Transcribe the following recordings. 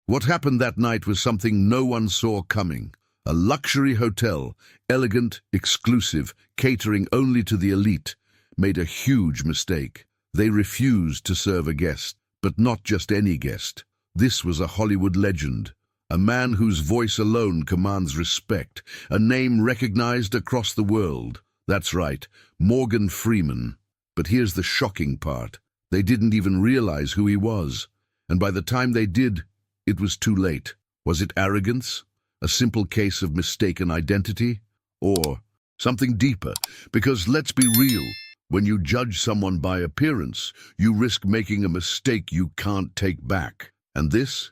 What happened that night was something no one saw coming. A luxury hotel, elegant, exclusive, catering only to the elite, made a huge mistake. They refused to serve a guest, but not just any guest. This was a Hollywood legend, a man whose voice alone commands respect, a name recognized across the world. That's right, Morgan Freeman. But here's the shocking part. They didn't even realize who he was. And by the time they did, it was too late. Was it arrogance? A simple case of mistaken identity? Or something deeper? Because let's be real, when you judge someone by appearance, you risk making a mistake you can't take back. And this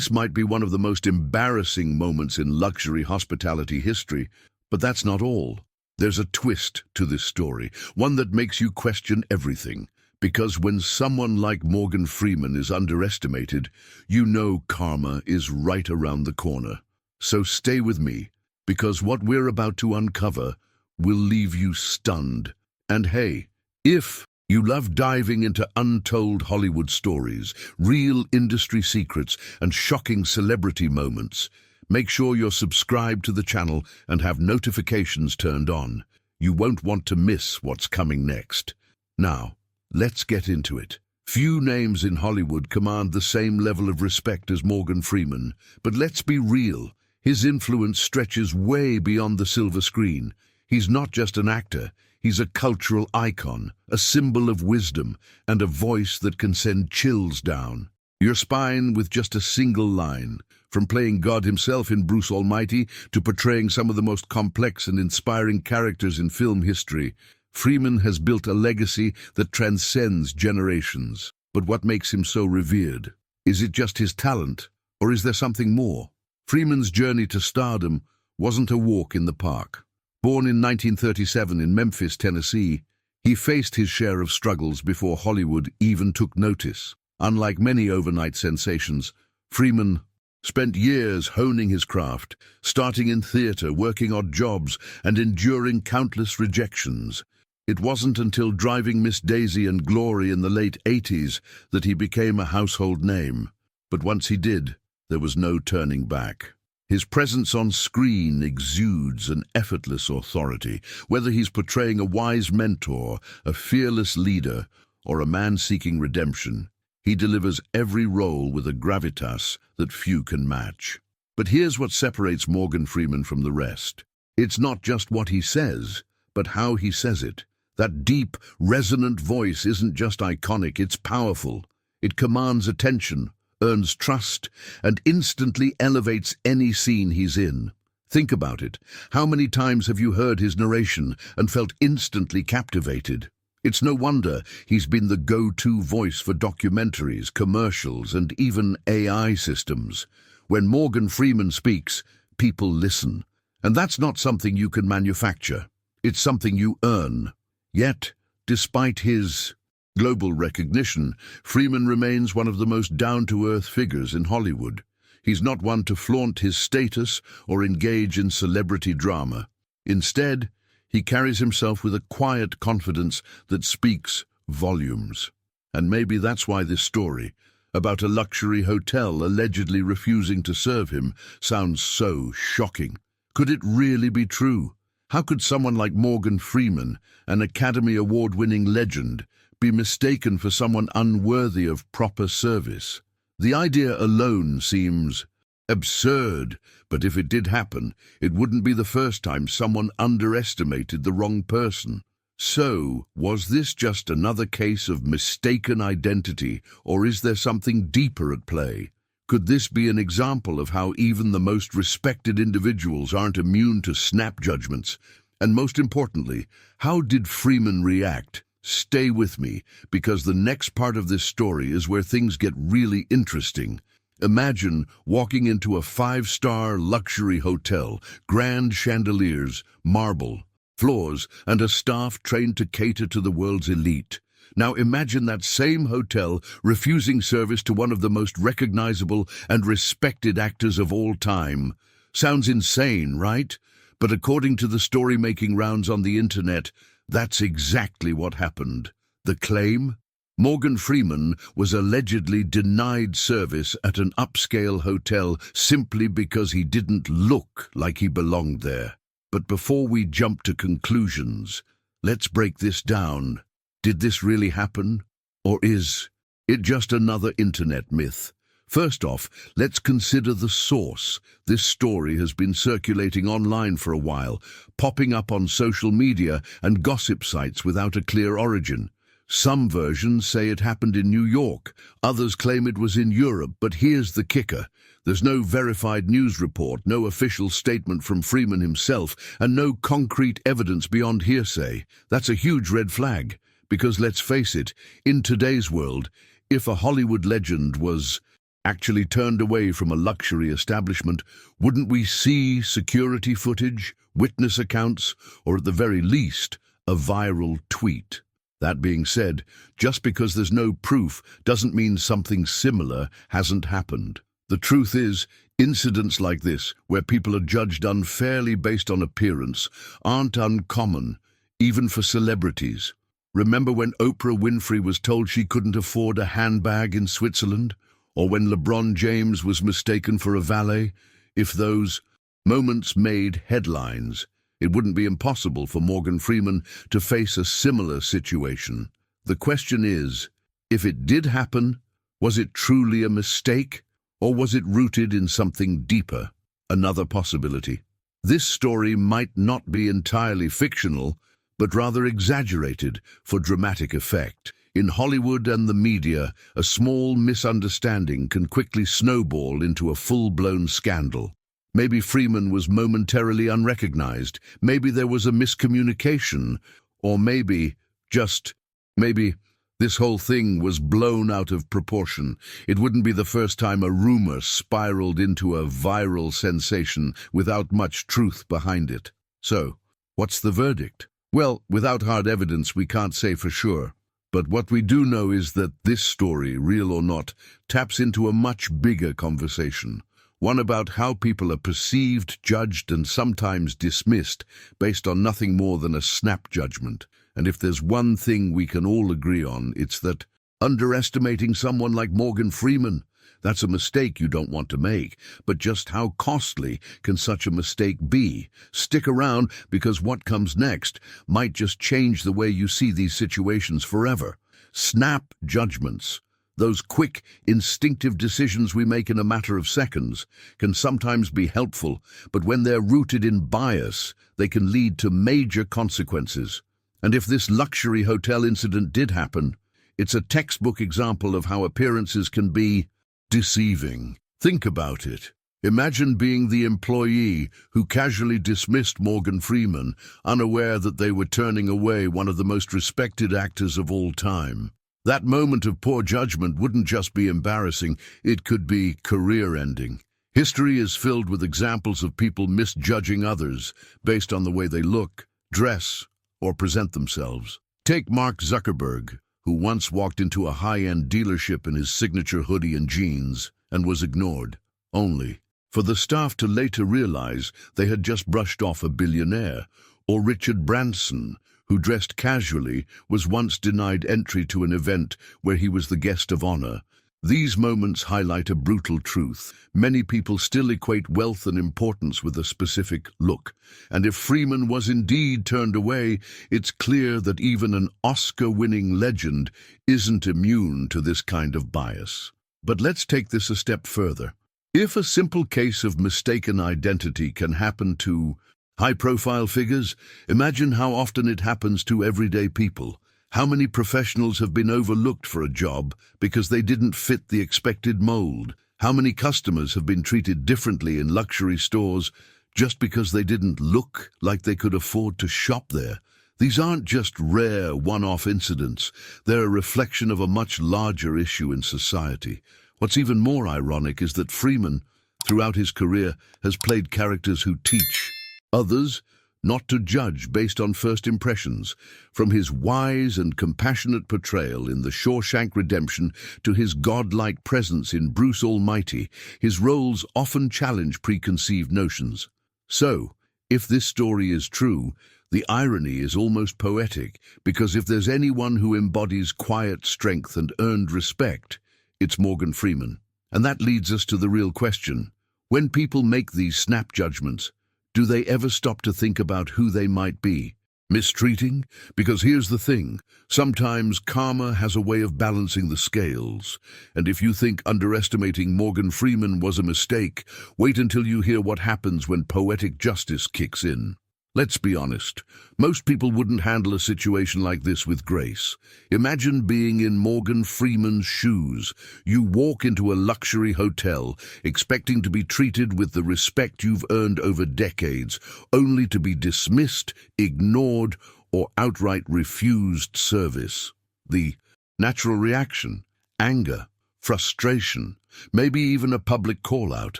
might be one of the most embarrassing moments in luxury hospitality history, but that's not all. There's a twist to this story, one that makes you question everything. Because when someone like Morgan Freeman is underestimated, you know karma is right around the corner. So stay with me, because what we're about to uncover will leave you stunned. And hey, if you love diving into untold Hollywood stories, real industry secrets, and shocking celebrity moments, make sure you're subscribed to the channel and have notifications turned on. You won't want to miss what's coming next. Now, let's get into it. Few names in Hollywood command the same level of respect as Morgan Freeman, but let's be real. His influence stretches way beyond the silver screen. He's not just an actor, he's a cultural icon, a symbol of wisdom, and a voice that can send chills down your spine with just a single line. From playing God himself in Bruce Almighty to portraying some of the most complex and inspiring characters in film history, Freeman has built a legacy that transcends generations. But what makes him so revered? Is it just his talent, or is there something more? Freeman's journey to stardom wasn't a walk in the park. Born in 1937 in Memphis, Tennessee, he faced his share of struggles before Hollywood even took notice. Unlike many overnight sensations, Freeman spent years honing his craft, starting in theater, working odd jobs, and enduring countless rejections. It wasn't until driving Miss Daisy and Glory in the late 80s that he became a household name. But once he did, there was no turning back. His presence on screen exudes an effortless authority. Whether he's portraying a wise mentor, a fearless leader, or a man seeking redemption, he delivers every role with a gravitas that few can match. But here's what separates Morgan Freeman from the rest. It's not just what he says, but how he says it. That deep, resonant voice isn't just iconic, it's powerful. It commands attention, earns trust, and instantly elevates any scene he's in. Think about it. How many times have you heard his narration and felt instantly captivated? It's no wonder he's been the go-to voice for documentaries, commercials, and even AI systems. When Morgan Freeman speaks, people listen. And that's not something you can manufacture. It's something you earn. Yet, despite his global recognition, Freeman remains one of the most down-to-earth figures in Hollywood. He's not one to flaunt his status or engage in celebrity drama. Instead, he carries himself with a quiet confidence that speaks volumes. And maybe that's why this story, about a luxury hotel allegedly refusing to serve him, sounds so shocking. Could it really be true? How could someone like Morgan Freeman, an Academy Award-winning legend, be mistaken for someone unworthy of proper service? The idea alone seems absurd, but if it did happen, it wouldn't be the first time someone underestimated the wrong person. So, was this just another case of mistaken identity, or is there something deeper at play? Could this be an example of how even the most respected individuals aren't immune to snap judgments? And most importantly, how did Freeman react? Stay with me, because the next part of this story is where things get really interesting. Imagine walking into a 5-star luxury hotel, grand chandeliers, marble floors, and a staff trained to cater to the world's elite. Now imagine that same hotel refusing service to one of the most recognizable and respected actors of all time. Sounds insane, right? But according to the story making rounds on the internet, that's exactly what happened. The claim? Morgan Freeman was allegedly denied service at an upscale hotel simply because he didn't look like he belonged there. But before we jump to conclusions, let's break this down. Did this really happen? Or is it just another internet myth? First off, let's consider the source. This story has been circulating online for a while, popping up on social media and gossip sites without a clear origin. Some versions say it happened in New York, others claim it was in Europe, but here's the kicker. There's no verified news report, no official statement from Freeman himself, and no concrete evidence beyond hearsay. That's a huge red flag, because let's face it, in today's world, if a Hollywood legend was actually turned away from a luxury establishment, wouldn't we see security footage, witness accounts, or at the very least, a viral tweet? That being said, just because there's no proof doesn't mean something similar hasn't happened. The truth is, incidents like this, where people are judged unfairly based on appearance, aren't uncommon, even for celebrities. Remember when Oprah Winfrey was told she couldn't afford a handbag in Switzerland? Or when LeBron James was mistaken for a valet? If those moments made headlines, it wouldn't be impossible for Morgan Freeman to face a similar situation. The question is, if it did happen, was it truly a mistake, or was it rooted in something deeper? Another possibility. This story might not be entirely fictional, but rather exaggerated for dramatic effect. In Hollywood and the media, a small misunderstanding can quickly snowball into a full-blown scandal. Maybe Freeman was momentarily unrecognized, maybe there was a miscommunication, or maybe, just maybe, this whole thing was blown out of proportion. It wouldn't be the first time a rumor spiraled into a viral sensation without much truth behind it. So, what's the verdict? Well, without hard evidence, we can't say for sure. But what we do know is that this story, real or not, taps into a much bigger conversation. One about how people are perceived, judged, and sometimes dismissed based on nothing more than a snap judgment. And if there's one thing we can all agree on, it's that underestimating someone like Morgan Freeman, that's a mistake you don't want to make. But just how costly can such a mistake be? Stick around, because what comes next might just change the way you see these situations forever. Snap judgments. Those quick, instinctive decisions we make in a matter of seconds can sometimes be helpful, but when they're rooted in bias, they can lead to major consequences. And if this luxury hotel incident did happen, it's a textbook example of how appearances can be deceiving. Think about it. Imagine being the employee who casually dismissed Morgan Freeman, unaware that they were turning away one of the most respected actors of all time. That moment of poor judgment wouldn't just be embarrassing, it could be career-ending. History is filled with examples of people misjudging others based on the way they look, dress, or present themselves. Take Mark Zuckerberg, who once walked into a high-end dealership in his signature hoodie and jeans and was ignored, only for the staff to later realize they had just brushed off a billionaire. Or Richard Branson, who dressed casually, was once denied entry to an event where he was the guest of honor. These moments highlight a brutal truth. Many people still equate wealth and importance with a specific look. And if Freeman was indeed turned away, it's clear that even an Oscar-winning legend isn't immune to this kind of bias. But let's take this a step further. If a simple case of mistaken identity can happen to high-profile figures, imagine how often it happens to everyday people. How many professionals have been overlooked for a job because they didn't fit the expected mold? How many customers have been treated differently in luxury stores just because they didn't look like they could afford to shop there? These aren't just rare one-off incidents. They're a reflection of a much larger issue in society. What's even more ironic is that Freeman, throughout his career, has played characters who teach others not to judge based on first impressions. From his wise and compassionate portrayal in The Shawshank Redemption to his godlike presence in Bruce Almighty, his roles often challenge preconceived notions. So, If this story is true, the irony is almost poetic, because if there's anyone who embodies quiet strength and earned respect, it's Morgan Freeman. And that leads us to the real question. When people make these snap judgments, do they ever stop to think about who they might be? Mistreating? Because here's the thing, sometimes karma has a way of balancing the scales. And if you think underestimating Morgan Freeman was a mistake, wait until you hear what happens when poetic justice kicks in. Let's be honest, most people wouldn't handle a situation like this with grace. Imagine being in Morgan Freeman's shoes. You walk into a luxury hotel, expecting to be treated with the respect you've earned over decades, only to be dismissed, ignored, or outright refused service. The natural reaction: anger, frustration, maybe even a public call-out.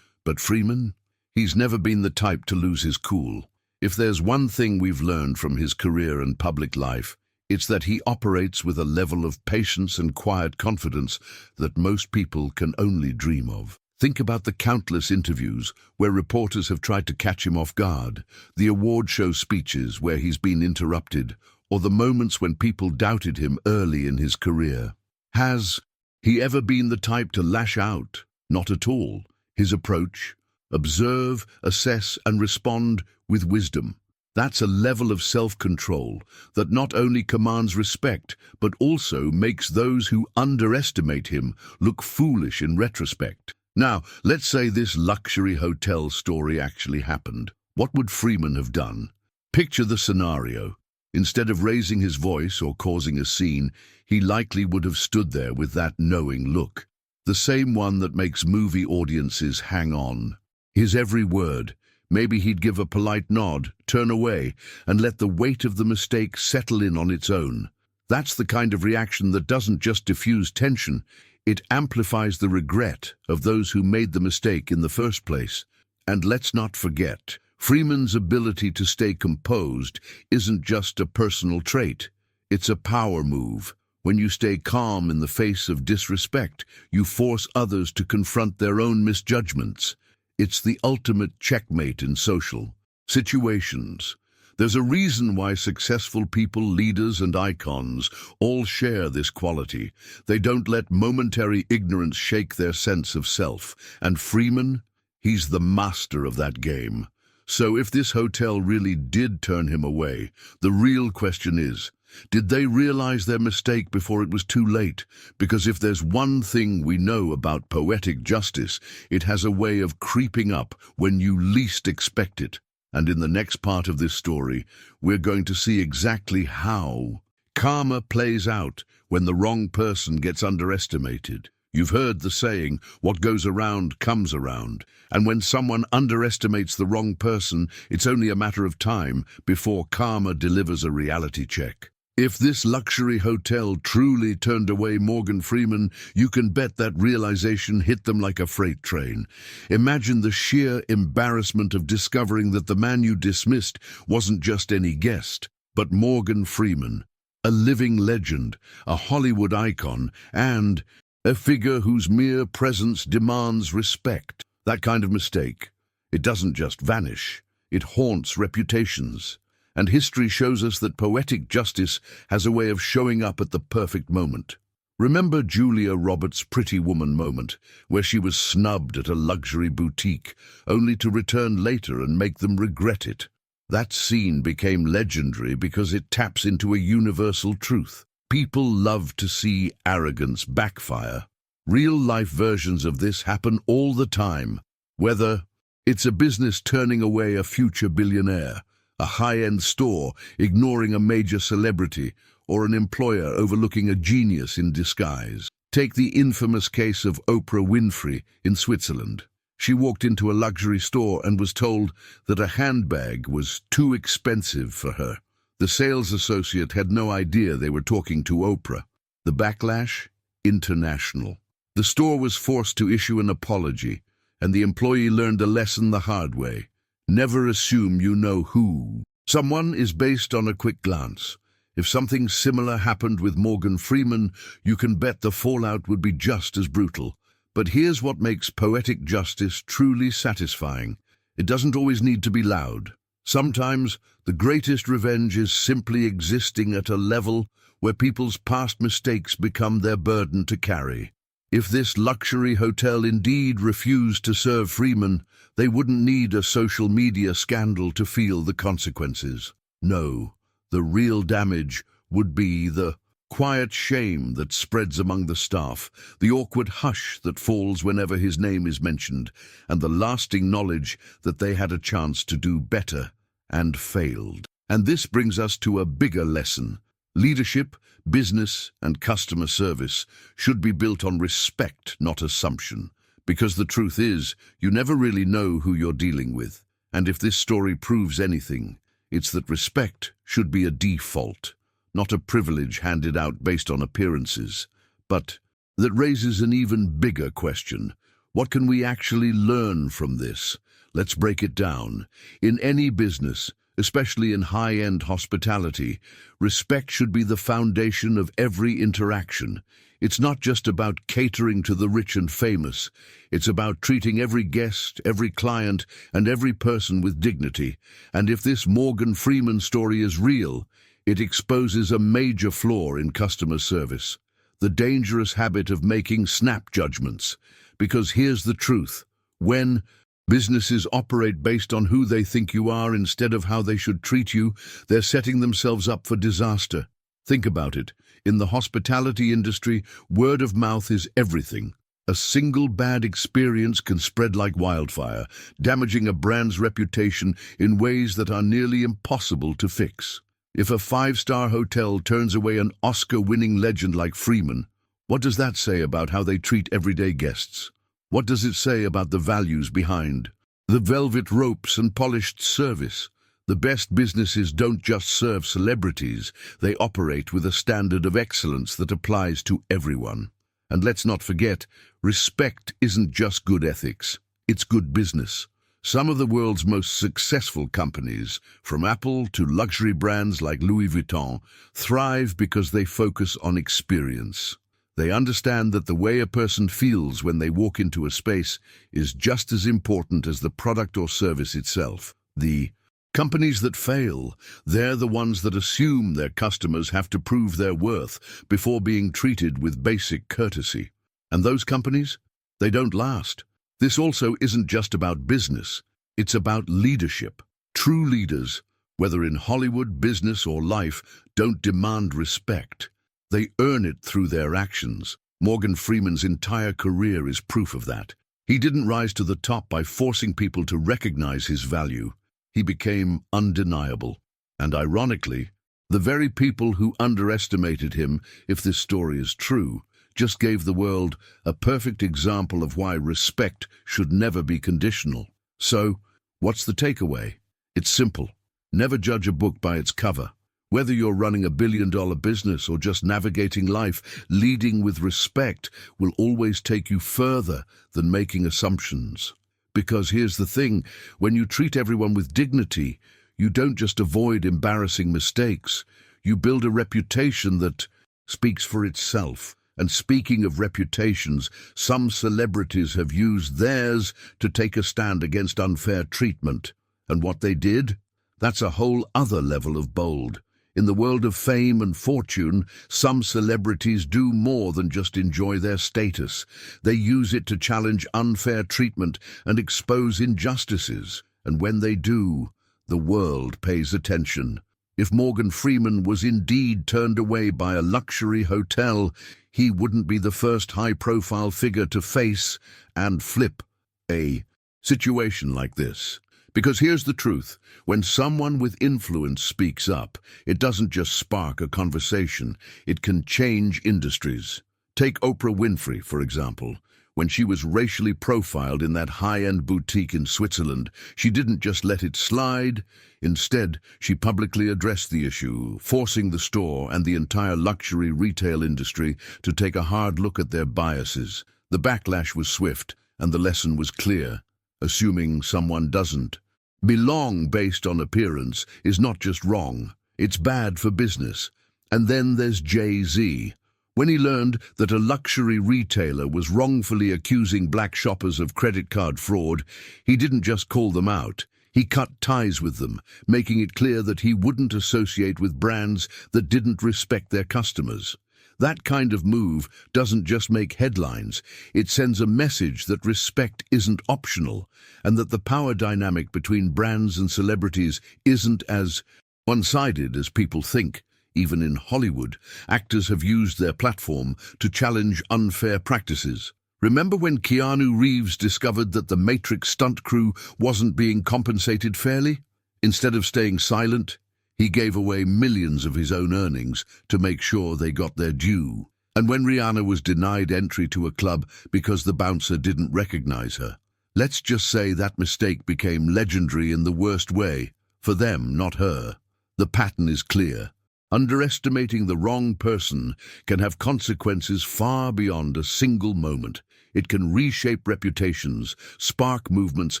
But Freeman? He's never been the type to lose his cool. If there's one thing we've learned from his career and public life, it's that he operates with a level of patience and quiet confidence that most people can only dream of. Think about the countless interviews where reporters have tried to catch him off guard, the award show speeches where he's been interrupted, or the moments when people doubted him early in his career. Has he ever been the type to lash out? Not at all. His approach: observe, assess, and respond with wisdom. That's a level of self-control that not only commands respect, but also makes those who underestimate him look foolish in retrospect. Now, let's say this luxury hotel story actually happened. What would Freeman have done? Picture the scenario. Instead of raising his voice or causing a scene, he likely would have stood there with that knowing look, the same one that makes movie audiences hang on. His every word. Maybe he'd give a polite nod, turn away, and let the weight of the mistake settle in on its own. That's the kind of reaction that doesn't just diffuse tension, it amplifies the regret of those who made the mistake in the first place. And let's not forget, Freeman's ability to stay composed isn't just a personal trait, it's a power move. When you stay calm in the face of disrespect, you force others to confront their own misjudgments. It's the ultimate checkmate in social situations. There's a reason why successful people, leaders, and icons all share this quality. They don't let momentary ignorance shake their sense of self. And Freeman, he's the master of that game. So if this hotel really did turn him away, the real question is, did they realize their mistake before it was too late? Because if there's one thing we know about poetic justice, it has a way of creeping up when you least expect it. And in the next part of this story, we're going to see exactly how karma plays out when the wrong person gets underestimated. You've heard the saying, what goes around comes around. And when someone underestimates the wrong person, it's only a matter of time before karma delivers a reality check. If this luxury hotel truly turned away Morgan Freeman, you can bet that realization hit them like a freight train. Imagine the sheer embarrassment of discovering that the man you dismissed wasn't just any guest, but Morgan Freeman, a living legend, a Hollywood icon, and a figure whose mere presence demands respect. That kind of mistake, it doesn't just vanish, it haunts reputations. And history shows us that poetic justice has a way of showing up at the perfect moment. Remember Julia Roberts' Pretty Woman moment, where she was snubbed at a luxury boutique, only to return later and make them regret it. That scene became legendary because it taps into a universal truth. People love to see arrogance backfire. Real-life versions of this happen all the time, whether it's a business turning away a future billionaire, a high-end store ignoring a major celebrity, or an employer overlooking a genius in disguise. Take the infamous case of Oprah Winfrey in Switzerland. She walked into a luxury store and was told that a handbag was too expensive for her. The sales associate had no idea they were talking to Oprah. The backlash? International. The store was forced to issue an apology, and the employee learned a lesson the hard way. Never assume you know who someone is based on a quick glance. If something similar happened with Morgan Freeman, you can bet the fallout would be just as brutal. But here's what makes poetic justice truly satisfying. It doesn't always need to be loud. Sometimes the greatest revenge is simply existing at a level where people's past mistakes become their burden to carry. If this luxury hotel indeed refused to serve Freeman, they wouldn't need a social media scandal to feel the consequences. No, the real damage would be the quiet shame that spreads among the staff, the awkward hush that falls whenever his name is mentioned, and the lasting knowledge that they had a chance to do better and failed. And this brings us to a bigger lesson. Leadership, business, and customer service should be built on respect, not assumption. Because the truth is, you never really know who you're dealing with. And if this story proves anything, it's that respect should be a default, not a privilege handed out based on appearances. But that raises an even bigger question. What can we actually learn from this? Let's break it down. In any business, especially in high-end hospitality, respect should be the foundation of every interaction. It's not just about catering to the rich and famous. It's about treating every guest, every client, and every person with dignity. And if this Morgan Freeman story is real, it exposes a major flaw in customer service, the dangerous habit of making snap judgments. Because here's the truth. When businesses operate based on who they think you are instead of how they should treat you, they're setting themselves up for disaster. Think about it. In the hospitality industry, word of mouth is everything. A single bad experience can spread like wildfire, damaging a brand's reputation in ways that are nearly impossible to fix. If a five-star hotel turns away an Oscar-winning legend like Freeman, what does that say about how they treat everyday guests? What does it say about the values behind the velvet ropes and polished service? The best businesses don't just serve celebrities, they operate with a standard of excellence that applies to everyone. And let's not forget, respect isn't just good ethics, it's good business. Some of the world's most successful companies, from Apple to luxury brands like Louis Vuitton, thrive because they focus on experience. They understand that the way a person feels when they walk into a space is just as important as the product or service itself. The companies that fail, they're the ones that assume their customers have to prove their worth before being treated with basic courtesy. And those companies, they don't last. This also isn't just about business, it's about leadership. True leaders, whether in Hollywood, business, or life, don't demand respect. They earn it through their actions. Morgan Freeman's entire career is proof of that. He didn't rise to the top by forcing people to recognize his value. He became undeniable. And ironically, the very people who underestimated him, if this story is true, just gave the world a perfect example of why respect should never be conditional. So, what's the takeaway? It's simple. Never judge a book by its cover. Whether you're running a billion-dollar business or just navigating life, leading with respect will always take you further than making assumptions. Because here's the thing, when you treat everyone with dignity, you don't just avoid embarrassing mistakes, you build a reputation that speaks for itself. And speaking of reputations, some celebrities have used theirs to take a stand against unfair treatment. And what they did? That's a whole other level of bold. In the world of fame and fortune, some celebrities do more than just enjoy their status. They use it to challenge unfair treatment and expose injustices. And when they do, the world pays attention. If Morgan Freeman was indeed turned away by a luxury hotel, he wouldn't be the first high-profile figure to face and flip a situation like this. Because here's the truth, when someone with influence speaks up, it doesn't just spark a conversation, it can change industries. Take Oprah Winfrey, for example. When she was racially profiled in that high-end boutique in Switzerland, she didn't just let it slide. Instead, she publicly addressed the issue, forcing the store and the entire luxury retail industry to take a hard look at their biases. The backlash was swift, and the lesson was clear. Assuming someone doesn't belong based on appearance is not just wrong, it's bad for business. And then there's Jay-Z. When he learned that a luxury retailer was wrongfully accusing black shoppers of credit card fraud, he didn't just call them out. He cut ties with them, making it clear that he wouldn't associate with brands that didn't respect their customers. That kind of move doesn't just make headlines, it sends a message that respect isn't optional, and that the power dynamic between brands and celebrities isn't as one-sided as people think. Even in Hollywood, actors have used their platform to challenge unfair practices. Remember when Keanu Reeves discovered that the Matrix stunt crew wasn't being compensated fairly? Instead of staying silent, he gave away millions of his own earnings to make sure they got their due. And when Rihanna was denied entry to a club because the bouncer didn't recognize her, let's just say that mistake became legendary in the worst way. For them, not her. The pattern is clear. Underestimating the wrong person can have consequences far beyond a single moment. It can reshape reputations, spark movements,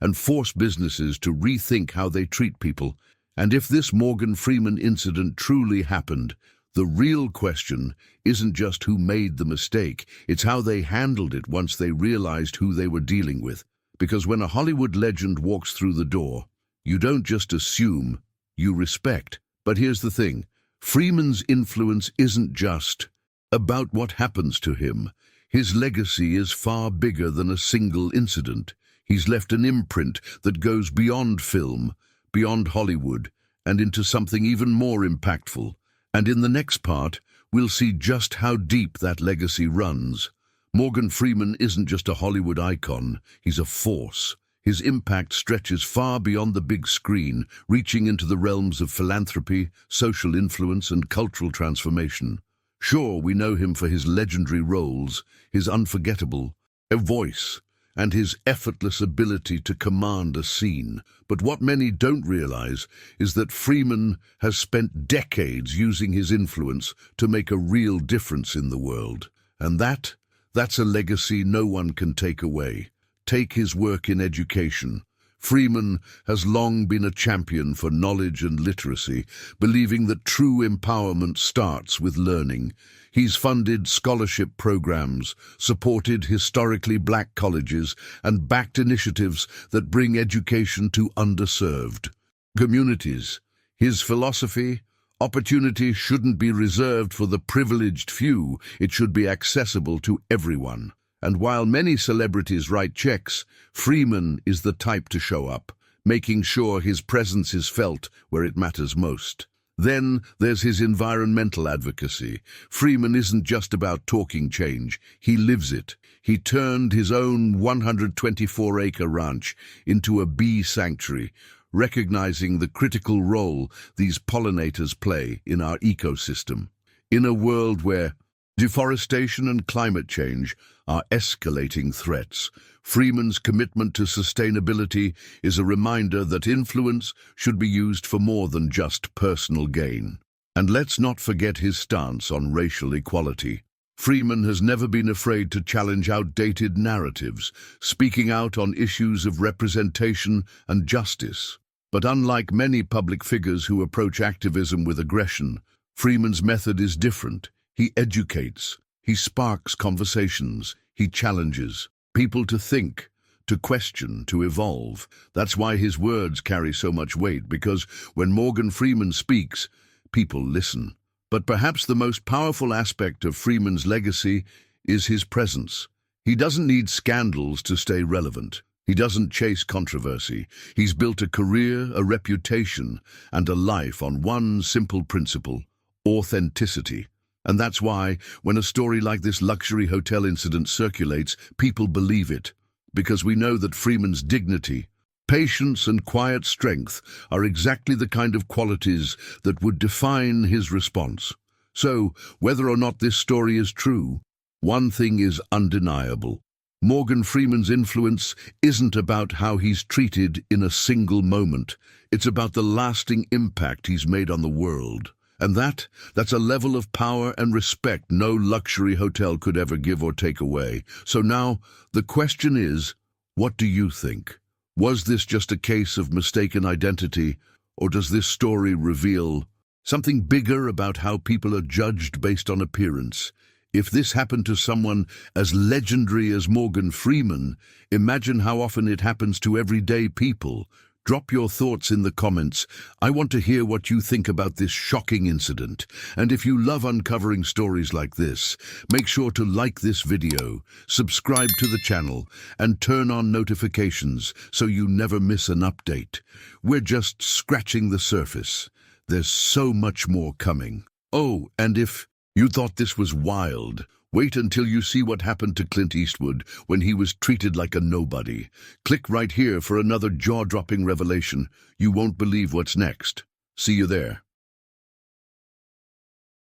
and force businesses to rethink how they treat people. And if this Morgan Freeman incident truly happened, the real question isn't just who made the mistake, it's how they handled it once they realized who they were dealing with. Because when a Hollywood legend walks through the door, you don't just assume, you respect. But here's the thing. Freeman's influence isn't just about what happens to him. His legacy is far bigger than a single incident. He's left an imprint that goes beyond film, beyond Hollywood, and into something even more impactful. And in the next part, we'll see just how deep that legacy runs. Morgan Freeman isn't just a Hollywood icon, he's a force. His impact stretches far beyond the big screen, reaching into the realms of philanthropy, social influence, and cultural transformation. Sure, we know him for his legendary roles, his unforgettable voice, and his effortless ability to command a scene. But what many don't realize is that Freeman has spent decades using his influence to make a real difference in the world. And that's a legacy no one can take away. Take his work in education. Freeman has long been a champion for knowledge and literacy, believing that true empowerment starts with learning. He's funded scholarship programs, supported historically black colleges, and backed initiatives that bring education to underserved communities. His philosophy: opportunity shouldn't be reserved for the privileged few, it should be accessible to everyone. And while many celebrities write checks, Freeman is the type to show up, making sure his presence is felt where it matters most. Then there's his environmental advocacy. Freeman isn't just about talking change, he lives it. He turned his own 124-acre ranch into a bee sanctuary, recognizing the critical role these pollinators play in our ecosystem. In a world where deforestation and climate change are escalating threats, Freeman's commitment to sustainability is a reminder that influence should be used for more than just personal gain. And let's not forget his stance on racial equality. Freeman has never been afraid to challenge outdated narratives, speaking out on issues of representation and justice. But unlike many public figures who approach activism with aggression, Freeman's method is different. He educates, he sparks conversations, he challenges people to think, to question, to evolve. That's why his words carry so much weight, because when Morgan Freeman speaks, people listen. But perhaps the most powerful aspect of Freeman's legacy is his presence. He doesn't need scandals to stay relevant. He doesn't chase controversy. He's built a career, a reputation, and a life on one simple principle: authenticity. And that's why, when a story like this luxury hotel incident circulates, people believe it. Because we know that Freeman's dignity, patience, and quiet strength are exactly the kind of qualities that would define his response. So, whether or not this story is true, one thing is undeniable. Morgan Freeman's influence isn't about how he's treated in a single moment. It's about the lasting impact he's made on the world. And that's a level of power and respect no luxury hotel could ever give or take away. So now, the question is, what do you think? Was this just a case of mistaken identity, or does this story reveal something bigger about how people are judged based on appearance? If this happened to someone as legendary as Morgan Freeman, imagine how often it happens to everyday people, Drop your thoughts in the comments. I want to hear what you think about this shocking incident. And if you love uncovering stories like this, make sure to like this video, subscribe to the channel, and turn on notifications so you never miss an update. We're just scratching the surface. There's so much more coming. Oh, and if you thought this was wild, wait until you see what happened to Clint Eastwood when he was treated like a nobody. Click right here for another jaw-dropping revelation. You won't believe what's next. See you there.